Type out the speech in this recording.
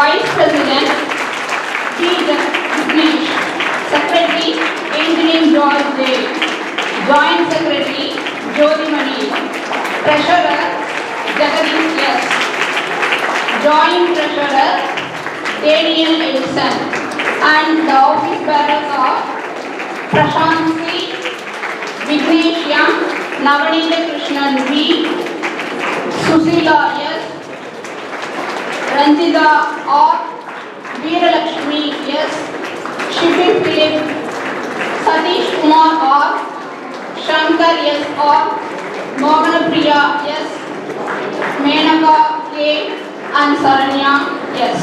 Vice President P. Vignesh, Secretary Engineering George J. Joint Secretary Jyotimani, Treasurer Jagadish S. Joint Treasurer Daniel Edison, and the office bearers of Prashant C. Vignesh M. Navanita Krishnan V. Susila S. Ranjita R. Veeralakshmi S. Shivi Philip, Satish Kumar R. Shankar S. R. Mohanapriya S. Menaka K. and Saranya S.